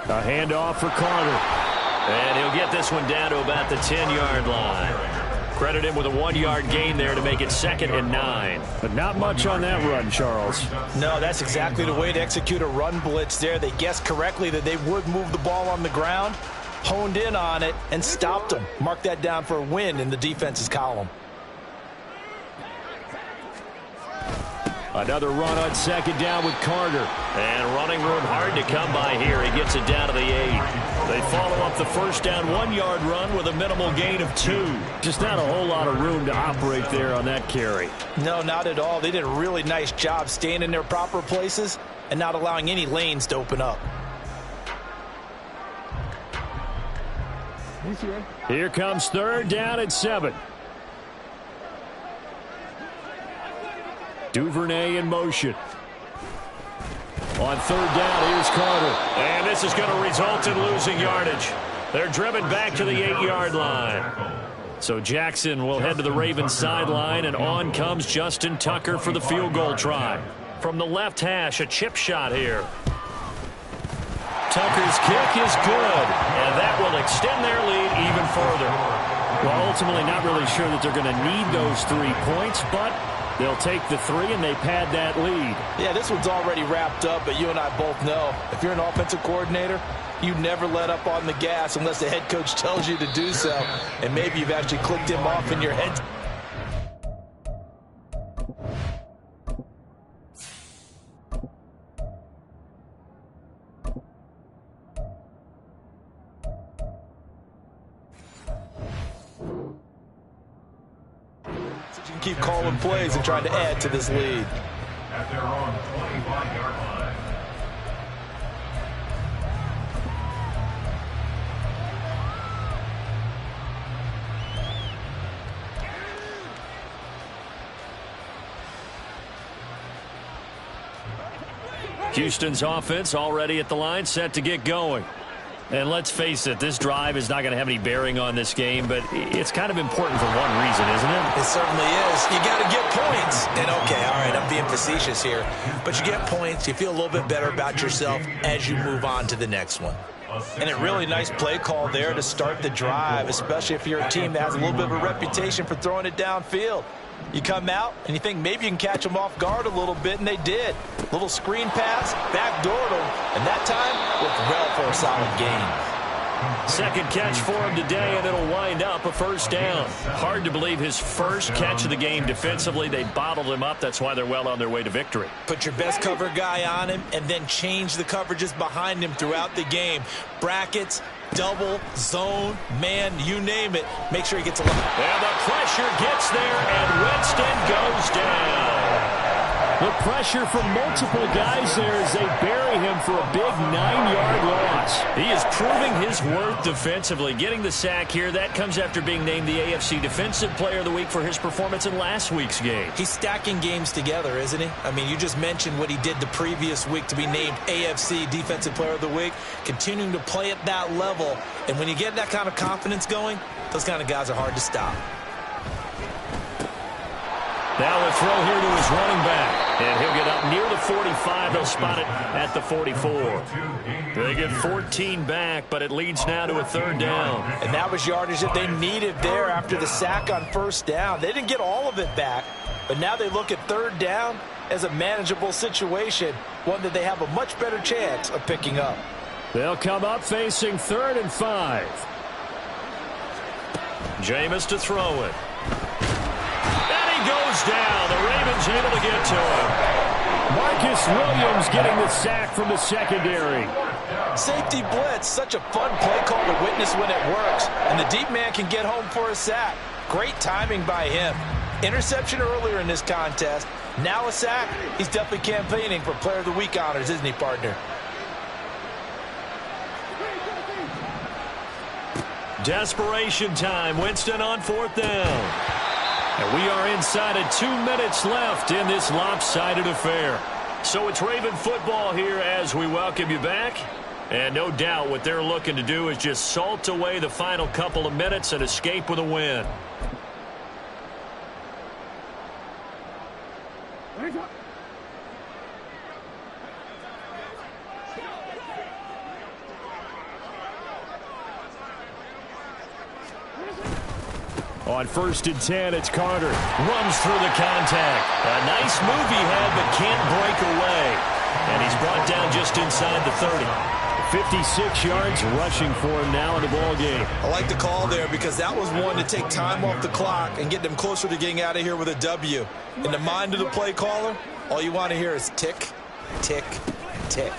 A handoff for Carter. And he'll get this one down to about the 10-yard line. Credit him with a 1-yard gain there to make it 2nd and 9. But not much on that run, Charles. No, that's exactly the way to execute a run blitz there. They guessed correctly that they would move the ball on the ground, honed in on it, and stopped them. Mark that down for a win in the defense's column. Another run on second down with Carter. And running room hard to come by here. He gets it down to the 8. They follow up the first down 1-yard run with a minimal gain of 2. Just not a whole lot of room to operate there on that carry. No, not at all. They did a really nice job staying in their proper places and not allowing any lanes to open up. Here comes third down at 7. Duvernay in motion. On third down, here's Carter. And this is going to result in losing yardage. They're driven back to the 8-yard line. So Jackson will head to the Ravens sideline, and on comes Justin Tucker for the field goal try. From the left hash, a chip shot here. Tucker's kick is good, and that will extend their lead even further. Well, ultimately not really sure that they're going to need those 3 points, but they'll take the 3 and they pad that lead. Yeah, this one's already wrapped up, but you and I both know if you're an offensive coordinator, you never let up on the gas unless the head coach tells you to do so, and maybe you've actually clicked him off in your head. Keep calling plays and trying to add to this lead. At their own 25-yard line. Houston's offense already at the line, set to get going. And let's face it, this drive is not going to have any bearing on this game, but it's kind of important for one reason, isn't it? It certainly is. You got to get points. And okay, all right, I'm being facetious here, but you get points, you feel a little bit better about yourself as you move on to the next one. And a really nice play call there to start the drive, especially if you're a team that has a little bit of a reputation for throwing it downfield. You come out and you think maybe you can catch them off guard a little bit, and they did. Little screen pass, backdoored them, and that time looked well for a solid gain. Second catch for him today, and it'll wind up a first down. Hard to believe his first catch of the game defensively. They bottled him up. That's why they're well on their way to victory. Put your best cover guy on him and then change the coverages behind him throughout the game. Brackets, double, zone, man, you name it. Make sure he gets a look. And the pressure gets there, and Winston goes down. The pressure from multiple guys there as they bury him for a big 9-yard loss. He is proving his worth defensively. Getting the sack here, that comes after being named the AFC Defensive Player of the Week for his performance in last week's game. He's stacking games together, isn't he? I mean, you just mentioned what he did the previous week to be named AFC Defensive Player of the Week, continuing to play at that level. And when you get that kind of confidence going, those kind of guys are hard to stop. Now a throw here to his running back. And he'll get up near the 45. They'll spot it at the 44. They get 14 back, but it leads now to a 3rd down. And that was yardage that they needed there after the sack on 1st down. They didn't get all of it back, but now they look at 3rd down as a manageable situation, one that they have a much better chance of picking up. They'll come up facing 3rd and 5. Jameis to throw it. Goes down. The Ravens able to get to him. Marcus Williams getting the sack from the secondary. Safety blitz, such a fun play call to witness when it works. And the deep man can get home for a sack. Great timing by him. Interception earlier in this contest. Now a sack. He's definitely campaigning for Player of the Week honors, isn't he, partner? Desperation time. Winston on 4th down. And we are inside of 2 minutes left in this lopsided affair. So it's Raven football here as we welcome you back. And no doubt what they're looking to do is just salt away the final couple of minutes and escape with a win. On 1st and 10, it's Carter. Runs through the contact. A nice move he had, but can't break away. And he's brought down just inside the 30. 56 yards rushing for him now in the ball game. I like the call there because that was one to take time off the clock and get them closer to getting out of here with a W. In the mind of the play caller, all you want to hear is tick, tick, tick.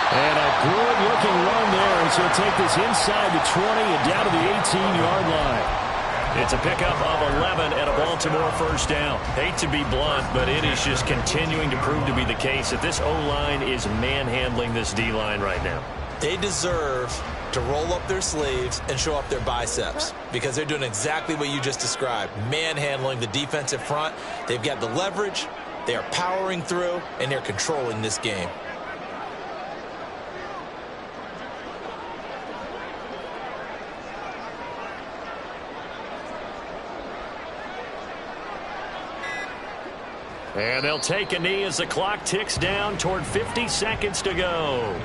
And a good-looking run there as he'll take this inside the 20 and down to the 18-yard line. It's a pickup of 11 and a Baltimore 1st down. Hate to be blunt, but it is just continuing to prove to be the case that this O-line is manhandling this D-line right now. They deserve to roll up their sleeves and show up their biceps because they're doing exactly what you just described, manhandling the defensive front. They've got the leverage, they are powering through, and they're controlling this game. And they'll take a knee as the clock ticks down toward 50 seconds to go.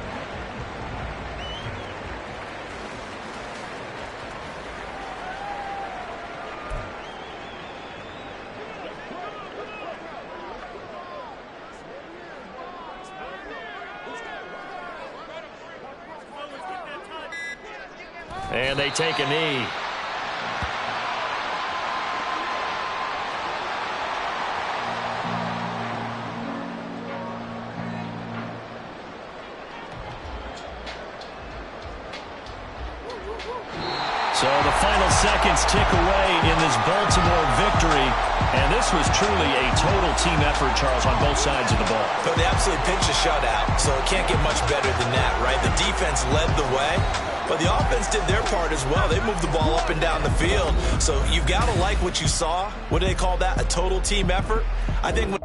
And they take a knee. So the final seconds tick away in this Baltimore victory. And this was truly a total team effort, Charles, on both sides of the ball. But they absolutely pitched a shutout, so it can't get much better than that, right? The defense led the way, but the offense did their part as well. They moved the ball up and down the field. So you've got to like what you saw. What do they call that? A total team effort? I think when